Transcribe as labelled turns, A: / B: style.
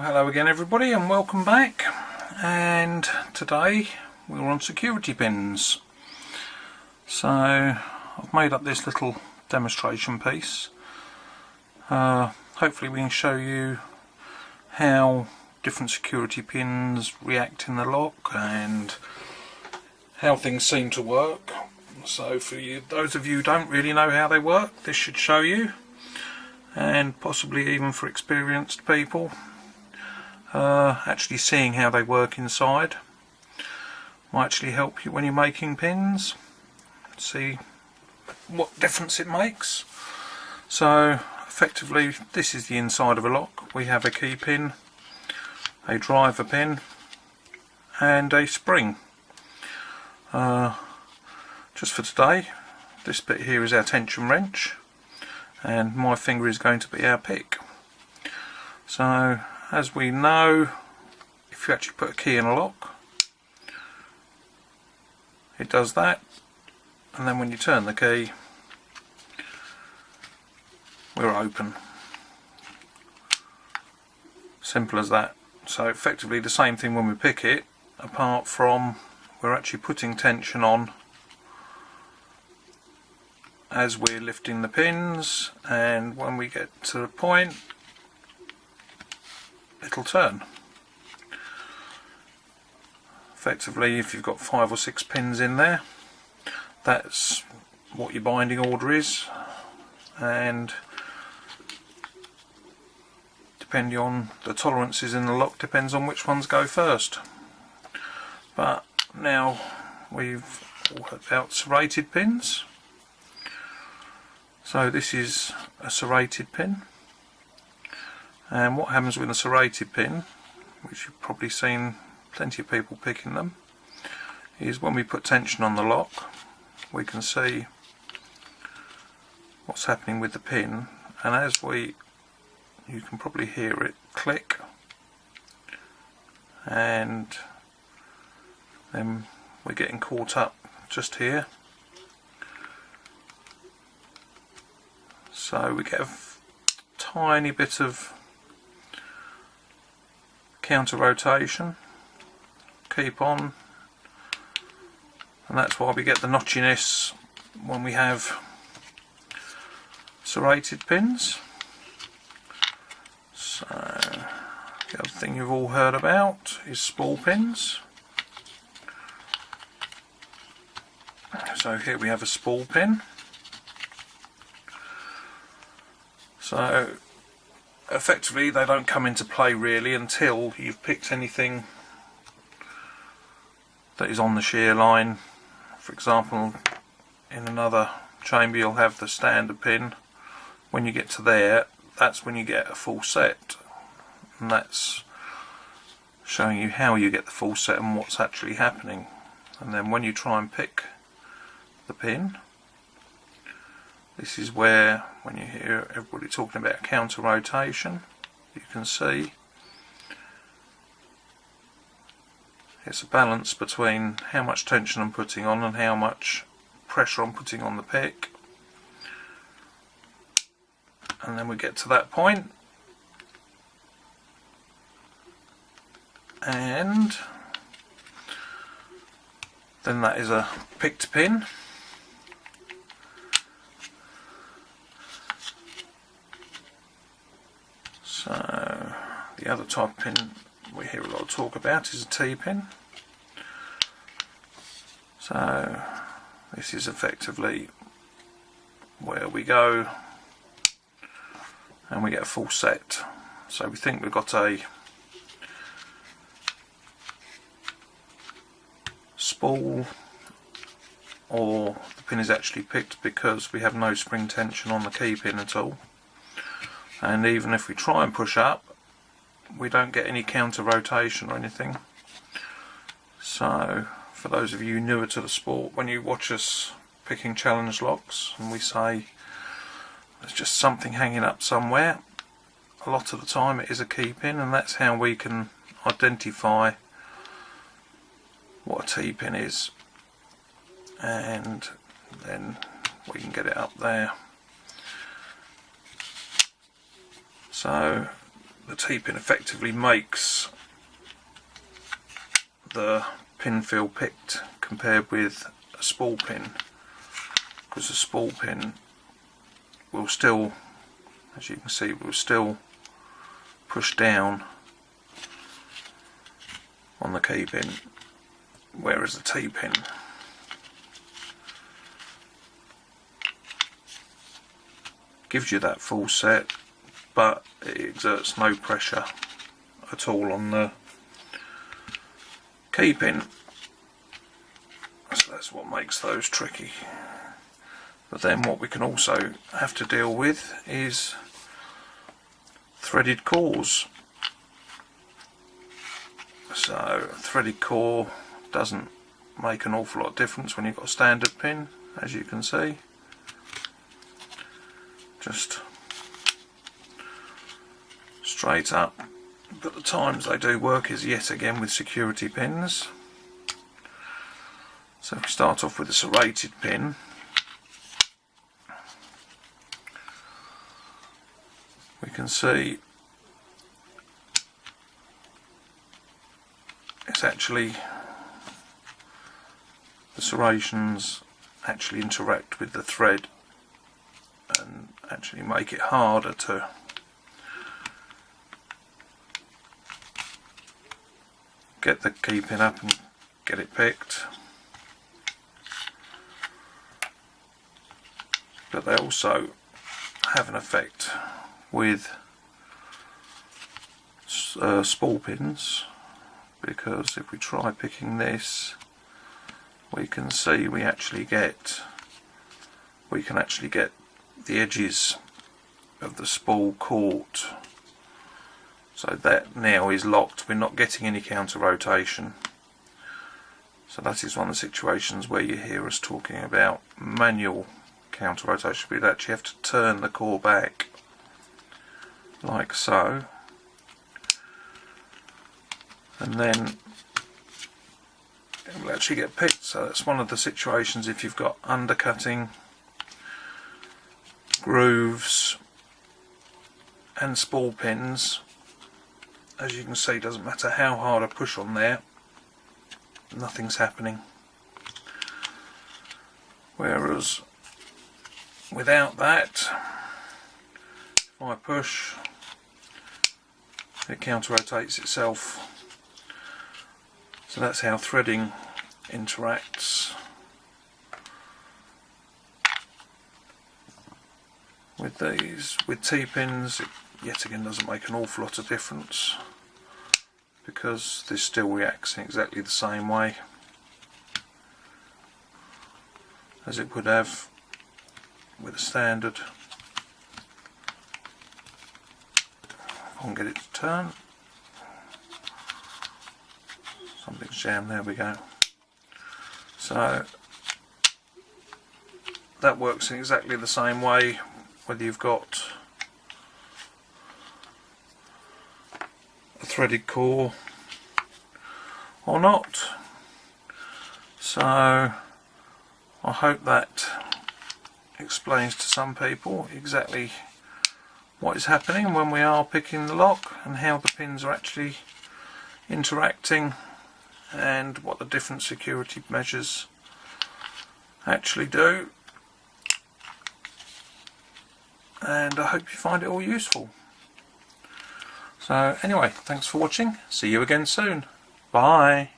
A: Well, hello again everybody and welcome back, and today we're on security pins. So I've made up this little demonstration piece. Hopefully we can show you how different security pins react in the lock and how things seem to work. So for you, those of you who don't really know how they work, this should show you, and possibly even for experienced people. Actually seeing how they work inside might actually help you when you're making pins, see what difference it makes. So effectively this is the inside of a lock. We have a key pin, a driver pin and a spring. Just for today, this bit here is our tension wrench and my finger is going to be our pick. So as we know, if you actually put a key in a lock, it does that, and then when you turn the key, we're open. Simple as that. So effectively the same thing when we pick it, apart from we're actually putting tension on as we're lifting the pins, and when we get to the point, it'll turn. Effectively, if you've got 5 or 6 pins in there, that's what your binding order is, and depending on the tolerances in the lock depends on which ones go first. But now we've all heard about serrated pins. So this is a serrated pin. And what happens with a serrated pin, which you've probably seen plenty of people picking them, is when we put tension on the lock, we can see what's happening with the pin, and as you can probably hear it click, and then we're getting caught up just here. So we get a tiny bit of counter rotation, keep on, and that's why we get the notchiness when we have serrated pins. So the other thing you've all heard about is spool pins. So here we have a spool pin. So effectively they don't come into play really until you've picked anything that is on the shear line. For example, in another chamber you'll have the standard pin. When you get to there, that's when you get a full set, and that's showing you how you get the full set and what's actually happening. And then when you try and pick the pin, this is where, when you hear everybody talking about counter rotation, you can see it's a balance between how much tension I'm putting on and how much pressure I'm putting on the pick. And then we get to that point, and then that is a picked pin. So the other type of pin we hear a lot of talk about is a T-pin. So this is effectively where we go and we get a full set. So we think we've got a spool, or the pin is actually picked because we have no spring tension on the key pin at all. And even if we try and push up, we don't get any counter rotation or anything. So for those of you newer to the sport, when you watch us picking challenge locks and we say there's just something hanging up somewhere, a lot of the time it is a key pin, and that's how we can identify what a T-pin is, and then we can get it up there. So the T-pin effectively makes the pin feel picked compared with a spool pin, because the spool pin will still, as you can see, will still push down on the key pin, whereas the T-pin gives you that full set, but it exerts no pressure at all on the key pin. So that's what makes those tricky. But then what we can also have to deal with is threaded cores. So a threaded core doesn't make an awful lot of difference when you've got a standard pin, as you can see. Just straight up, but the times they do work is yet again with security pins. So if we start off with a serrated pin, we can see it's actually, the serrations actually interact with the thread and actually make it harder to get the key pin up and get it picked. But they also have an effect with spool pins, because if we try picking this, we can see we can actually get the edges of the spool caught. So that now is locked, we're not getting any counter rotation. So that is one of the situations where you hear us talking about manual counter rotation. We'd actually have to turn the core back like so, and then it will actually get picked. So that's one of the situations if you've got undercutting, grooves and spool pins. As you can see, it doesn't matter how hard I push on there, nothing's happening. Whereas without that, if I push, it counter rotates itself. So that's how threading interacts with these. With T-pins, it yet again doesn't make an awful lot of difference, because this still reacts in exactly the same way as it would have with a standard. I can get it to turn. Something's jammed, there we go. So that works in exactly the same way whether you've got a threaded core or not. So I hope that explains to some people exactly what is happening when we are picking the lock and how the pins are actually interacting and what the different security measures actually do. And I hope you find it all useful. So anyway, thanks for watching. See you again soon. Bye.